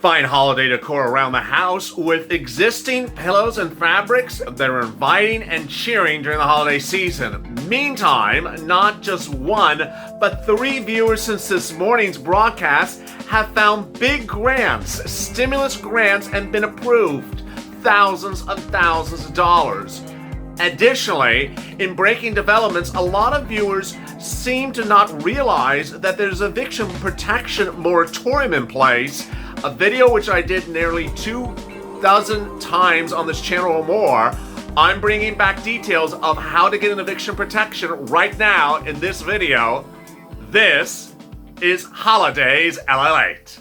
Find holiday decor around the house with existing pillows and fabrics that are inviting and cheering during the holiday season. Meantime, not just one, but 3 viewers since this morning's broadcast have found big grants, stimulus grants, and been approved. Thousands of thousands of dollars. Additionally, in breaking developments, a lot of viewers seem to not realize that there's eviction protection moratorium in place. A video which I did nearly 2,000 times on this channel or more. I'm bringing back details of how to get an eviction protection right now in this video. This is Holidays LALATE.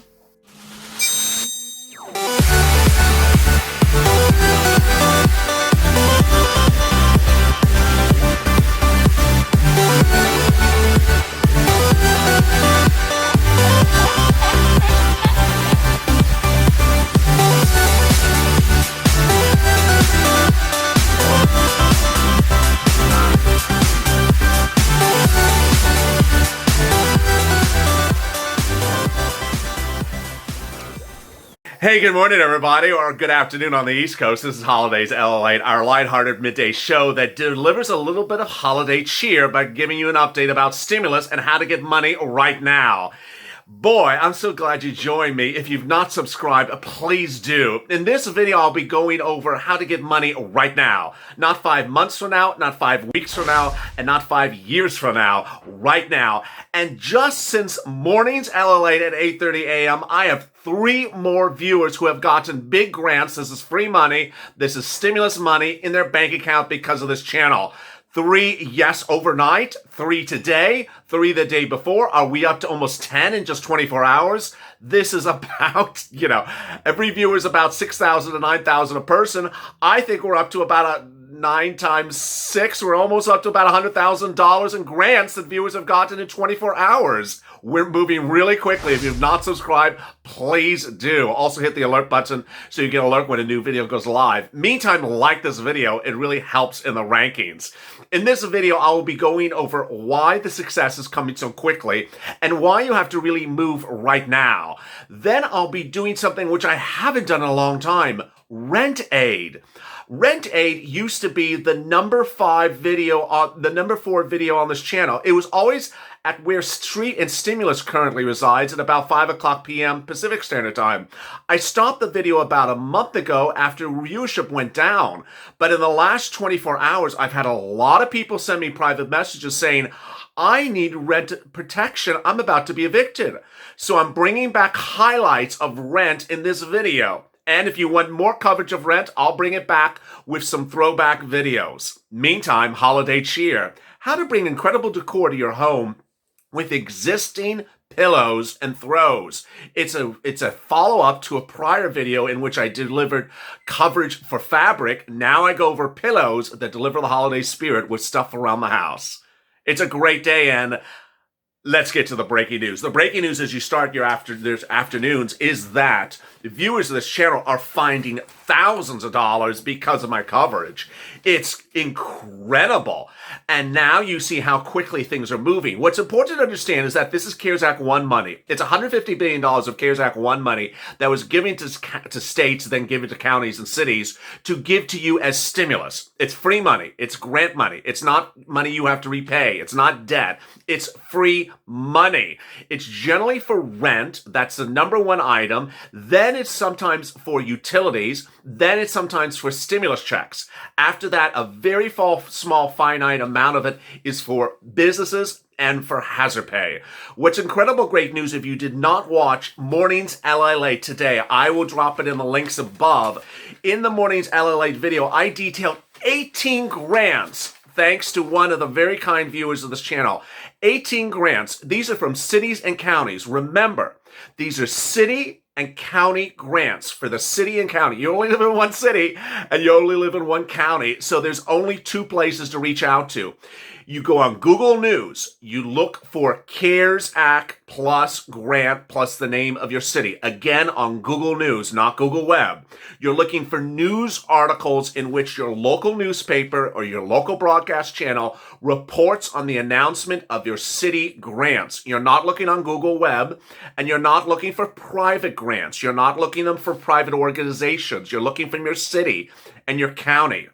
Hey, good morning, everybody, or good afternoon on the East Coast. This is Holidays LALATE, our lighthearted midday show that delivers a little bit of holiday cheer by giving you an update about stimulus and how to get money right now. Boy, I'm so glad you joined me. If you've not subscribed, please do. In this video, I'll be going over how to get money right now. Not 5 months from now, not 5 weeks from now, and not 5 years from now. Right now. And just since mornings LALATE at 8:30 a.m., I have 3 more viewers who have gotten big grants. This is free money. This is stimulus money in their bank account because of this channel. 3, yes, overnight. 3 today. 3 the day before. Are we up to almost 10 in just 24 hours? This is about, every viewer is about 6,000 to 9,000 a person. I think we're up to about 9 times 6. We're almost up to about $100,000 in grants that viewers have gotten in 24 hours. We're moving really quickly. If you've not subscribed, please do. Also hit the alert button so you get alert when a new video goes live. Meantime, like this video. It really helps in the rankings. In this video, I will be going over why the success is coming so quickly and why you have to really move right now. Then I'll be doing something which I haven't done in a long time. Rent aid. Rent aid used to be the number 4 video on this channel. It was always at where Street and Stimulus currently resides at about 5 o'clock p.m. Pacific Standard Time. I stopped the video about a month ago after viewership went down. But in the last 24 hours, I've had a lot of people send me private messages saying, I need rent protection. I'm about to be evicted. So I'm bringing back highlights of rent in this video. And if you want more coverage of rent, I'll bring it back with some throwback videos. Meantime, holiday cheer. How to bring incredible decor to your home with existing pillows and throws. It's a follow-up to a prior video in which I delivered coverage for fabric. Now I go over pillows that deliver the holiday spirit with stuff around the house. It's a great day, and let's get to the breaking news. The breaking news as you start your afternoons is that viewers of this channel are finding thousands of dollars because of my coverage. It's incredible. And now you see how quickly things are moving. What's important to understand is that this is CARES Act 1 money. It's $150 billion of CARES Act 1 money that was given to states, then given to counties and cities to give to you as stimulus. It's free money. It's grant money. It's not money you have to repay. It's not debt. It's free money. It's generally for rent. That's the number 1 item. Then it's sometimes for utilities. Then it's sometimes for stimulus checks. After that, a very small finite amount of it is for businesses and for hazard pay. What's incredible great news, if you did not watch Mornings LALATE today, I will drop it in the links above. In the Mornings LALATE video, I detailed 18 grants thanks to one of the very kind viewers of this channel. 18 grants. These are from cities and counties. Remember, these are city and county grants for the city and county. You only live in one city and you only live in one county, so there's only 2 places to reach out to. You go on Google News, you look for CARES Act plus grant plus the name of your city. Again, on Google News, not Google Web. You're looking for news articles in which your local newspaper or your local broadcast channel reports on the announcement of your city grants. You're not looking on Google Web, and you're not looking for private grants. You're not looking for private organizations. You're looking from your city and your county.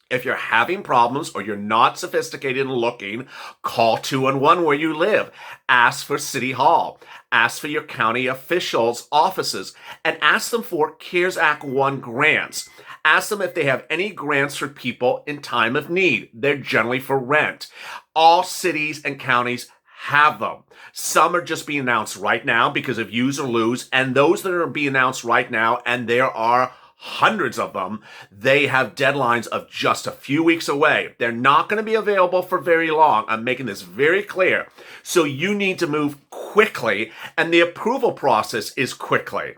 If you're having problems or you're not sophisticated in looking, call 211 where you live. Ask for City Hall. Ask for your county officials' offices and ask them for CARES Act 1 grants. Ask them if they have any grants for people in time of need. They're generally for rent. All cities and counties have them. Some are just being announced right now because of use or lose, and those that are being announced right now, and there are hundreds of them, they have deadlines of just a few weeks away. They're not going to be available for very long. I'm making this very clear. So you need to move quickly, and the approval process is quickly.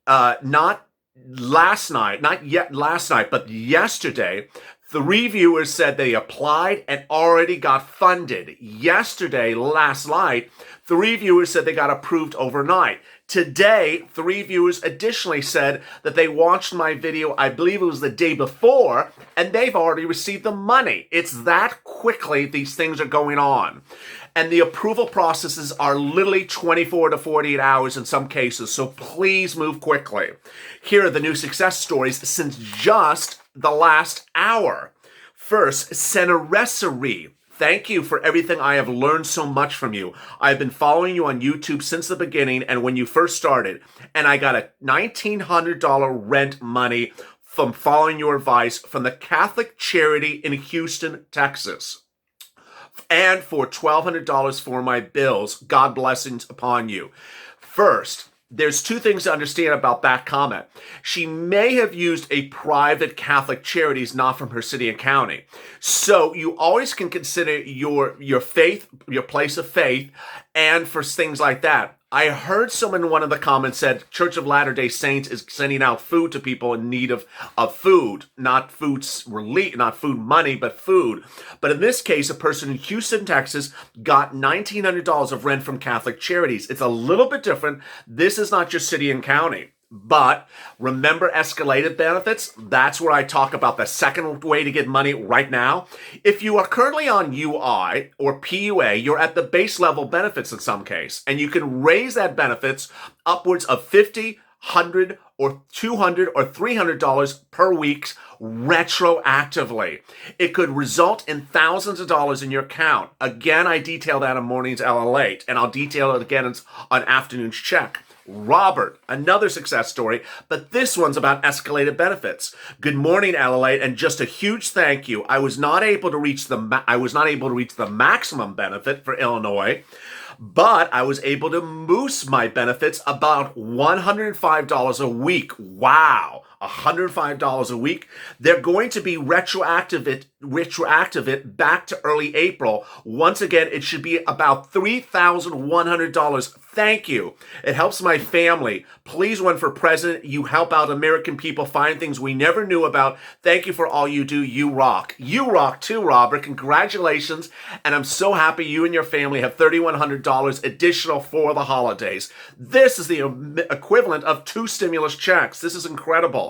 Not last night, but yesterday, 3 viewers said they applied and already got funded. Yesterday, last night, 3 viewers said they got approved overnight. Today, 3 viewers additionally said that they watched my video, I believe it was the day before, and they've already received the money. It's that quickly these things are going on. And the approval processes are literally 24 to 48 hours in some cases, so please move quickly. Here are the new success stories since just the last hour. First, Senaressery. Thank you for everything. I have learned so much from you. I've been following you on YouTube since the beginning and when you first started, and I got a $1,900 rent money from following your advice from the Catholic charity in Houston, Texas. And for $1,200 for my bills. God blessings upon you. First, there's 2 things to understand about that comment. She may have used a private Catholic charities, not from her city and county. So you always can consider your faith, your place of faith, and for things like that. I heard someone in one of the comments said Church of Latter-day Saints is sending out food to people in need of food, not food relief, not food money, but food. But in this case, a person in Houston, Texas got $1,900 of rent from Catholic charities. It's a little bit different. This is not just city and county. But remember escalated benefits? That's where I talk about the second way to get money right now. If you are currently on UI or PUA, you're at the base level benefits in some case, and you can raise that benefits upwards of $50, $100, or $200 or $300 per week retroactively. It could result in thousands of dollars in your account. Again, I detail that on Morning's LALATE, and I'll detail it again on Afternoon's Check. Robert, another success story, but this one's about escalated benefits. Good morning, LALATE, and just a huge thank you. I was not able to reach the maximum benefit for Illinois, but I was able to boost my benefits about $105 a week. Wow. $105 a week. They're going to be retroactive it back to early April. Once again, it should be about $3,100. Thank you. It helps my family. Please run for president. You help out American people find things we never knew about. Thank you for all you do. You rock. You rock too, Robert. Congratulations. And I'm so happy you and your family have $3,100 additional for the holidays. This is the equivalent of 2 stimulus checks. This is incredible.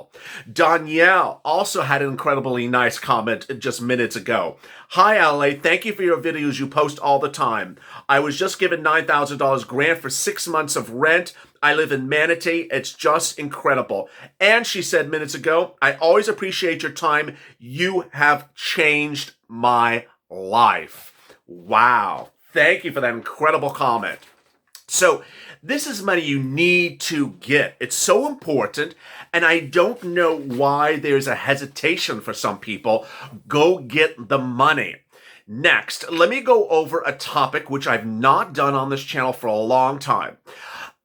Danielle also had an incredibly nice comment just minutes ago. Hi, LA. Thank you for your videos you post all the time. I was just given $9,000 grant for 6 months of rent. I live in Manatee. It's just incredible. And she said minutes ago, I always appreciate your time. You have changed my life. Wow. Thank you for that incredible comment. So this is money you need to get. It's so important, and I don't know why there's a hesitation for some people. Go get the money. Next, let me go over a topic which I've not done on this channel for a long time.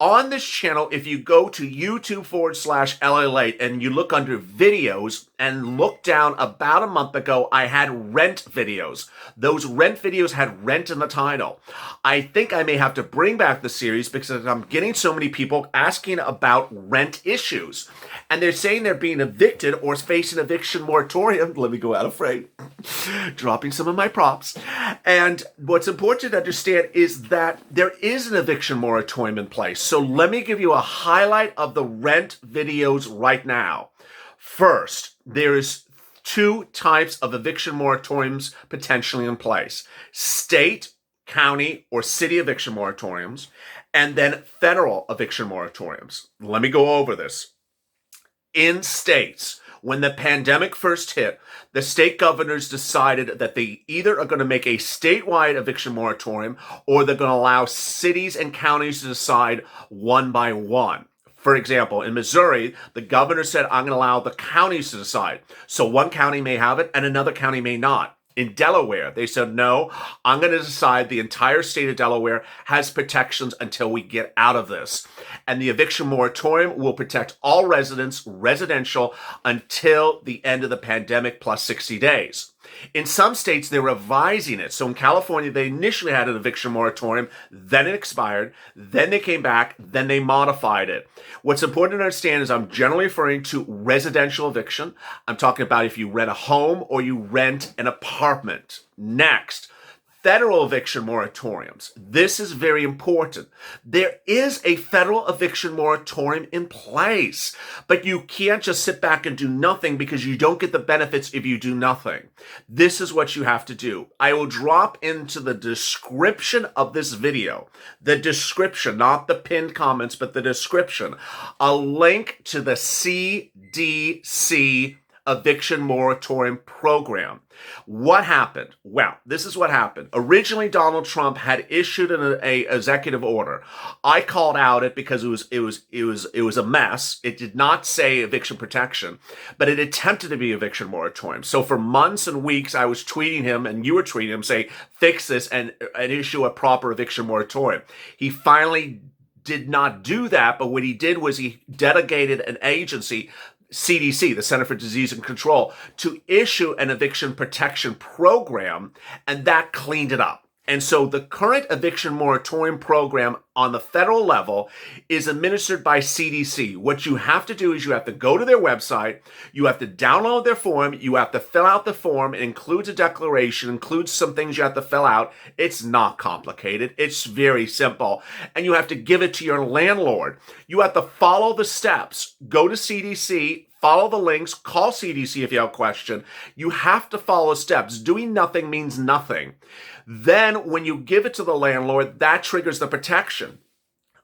On this channel, if you go to YouTube/LALATE and you look under videos and look down about a month ago, I had rent videos. Those rent videos had rent in the title. I think I may have to bring back the series because I'm getting so many people asking about rent issues. And they're saying they're being evicted or facing eviction moratorium. Let me go out of frame. Dropping some of my props. And what's important to understand is that there is an eviction moratorium in place. So let me give you a highlight of the rent videos right now. First, there is two types of eviction moratoriums potentially in place. State, county, or city eviction moratoriums, and then federal eviction moratoriums. Let me go over this. In states, when the pandemic first hit, the state governors decided that they either are going to make a statewide eviction moratorium or they're going to allow cities and counties to decide one by one. For example, in Missouri, the governor said, I'm going to allow the counties to decide. So one county may have it and another county may not. In Delaware, they said, no, I'm going to decide the entire state of Delaware has protections until we get out of this. And the eviction moratorium will protect all residents, residential, until the end of the pandemic plus 60 days. In some states, they're revising it. So in California, they initially had an eviction moratorium, then it expired, then they came back, then they modified it. What's important to understand is I'm generally referring to residential eviction. I'm talking about if you rent a home or you rent an apartment. Next, federal eviction moratoriums. This is very important. There is a federal eviction moratorium in place, but you can't just sit back and do nothing because you don't get the benefits if you do nothing. This is what you have to do. I will drop into the description of this video, the description, not the pinned comments, but the description, a link to the CDC eviction moratorium program. What happened? Well, this is what happened. Originally, Donald Trump had issued an executive order. I called out it because it was a mess. It did not say eviction protection, but it attempted to be eviction moratorium. So for months and weeks, I was tweeting him, and you were tweeting him, say, fix this and issue a proper eviction moratorium. He finally did not do that, but what he did was he delegated an agency, CDC, the Center for Disease and Control, to issue an eviction protection program, and that cleaned it up. And so the current eviction moratorium program on the federal level is administered by CDC. What you have to do is you have to go to their website, you have to download their form, you have to fill out the form. It includes a declaration, includes some things you have to fill out. It's not complicated. It's very simple. And you have to give it to your landlord. You have to follow the steps. Go to CDC, follow the links, call CDC if you have a question. You have to follow steps. Doing nothing means nothing. Then when you give it to the landlord, that triggers the protection.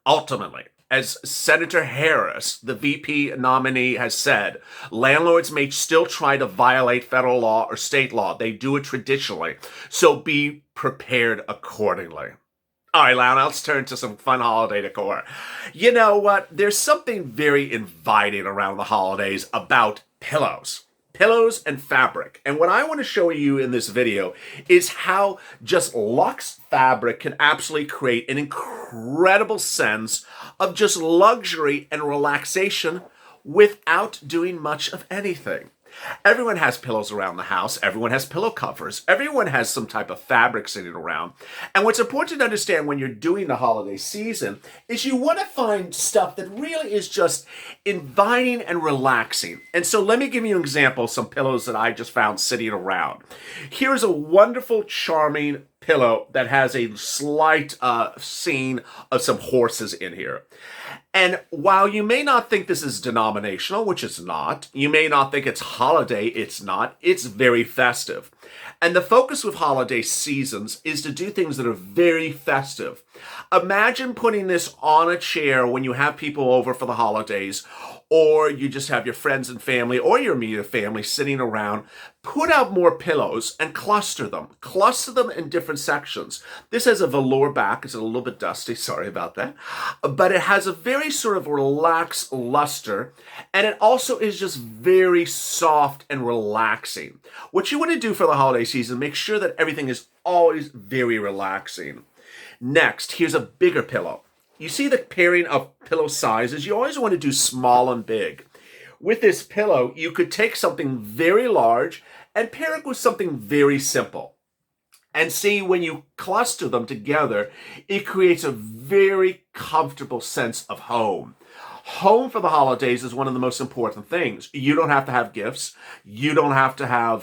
Ultimately, as Senator Harris, the VP nominee, has said, landlords may still try to violate federal law or state law. They do it traditionally. So be prepared accordingly. All right, now let's turn to some fun holiday decor. You know what? There's something very inviting around the holidays about pillows. Pillows and fabric. And what I want to show you in this video is how just luxe fabric can absolutely create an incredible sense of just luxury and relaxation without doing much of anything. Everyone has pillows around the house. Everyone has pillow covers. Everyone has some type of fabric sitting around. And what's important to understand when you're doing the holiday season is you want to find stuff that really is just inviting and relaxing. And so let me give you an example of some pillows that I just found sitting around. Here's a wonderful, charming pillow that has a slight scene of some horses in here. And while you may not think this is denominational, which it's not, you may not think it's holiday, it's not, it's very festive. And the focus with holiday seasons is to do things that are very festive. Imagine putting this on a chair when you have people over for the holidays, or you just have your friends and family or your immediate family sitting around. Put out more pillows and cluster them. Cluster them in different sections. This has a velour back. It's a little bit dusty. Sorry about that. But it has a very sort of relaxed luster. And it also is just very soft and relaxing. What you want to do for the holiday season, make sure that everything is always very relaxing. Next, here's a bigger pillow. you see the pairing of pillow sizes. You always want to do small and big. With this pillow, you could take something very large and pair it with something very simple. And see, when you cluster them together, it creates a very comfortable sense of home. Home for the holidays is one of the most important things. You don't have to have gifts. You don't have to have,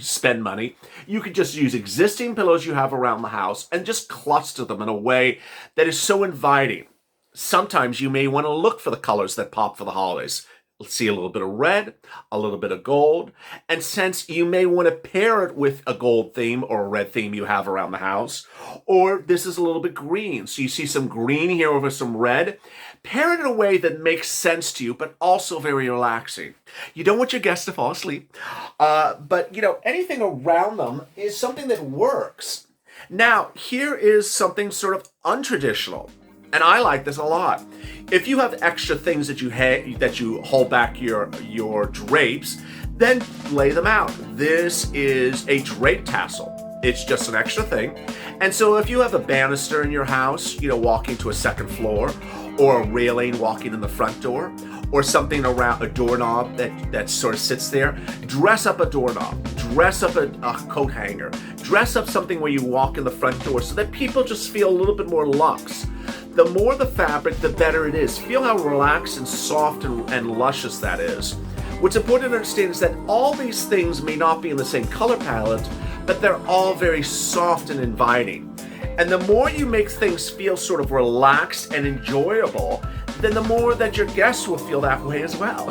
spend money. You could just use existing pillows you have around the house and just cluster them in a way that is so inviting. Sometimes you may want to look for the colors that pop for the holidays. See a little bit of red, a little bit of gold, and since you may want to pair it with a gold theme or a red theme you have around the house, or this is a little bit green, so you see some green here over some red, pair it in a way that makes sense to you, but also very relaxing. You don't want your guests to fall asleep, but anything around them is something that works. Now, here is something sort of untraditional. And I like this a lot. If you have extra things that you hold back your drapes, then lay them out. This is a drape tassel. It's just an extra thing. And so if you have a banister in your house, walking to a second floor, or a railing walking in the front door, or something around a doorknob that sort of sits there, dress up a doorknob, dress up a coat hanger, dress up something where you walk in the front door so that people just feel a little bit more luxe. The more the fabric, the better it is. Feel how relaxed and soft and luscious that is. What's important to understand is that all these things may not be in the same color palette, but they're all very soft and inviting. And the more you make things feel sort of relaxed and enjoyable, then the more that your guests will feel that way as well.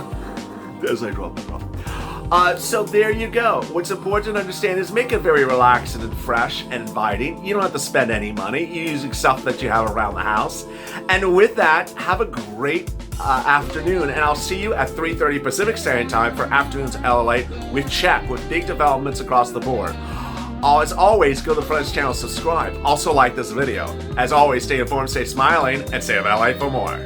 As I drop it off. So there you go. What's important to understand is make it very relaxed and fresh and inviting. You don't have to spend any money. You're using stuff that you have around the house. And with that, have a great afternoon. And I'll see you at 3:30 Pacific Standard Time for Afternoons LALATE with Check, with big developments across the board. As always, go to the Friends channel, subscribe. Also like this video. As always, stay informed, stay smiling, and stay of LA for more.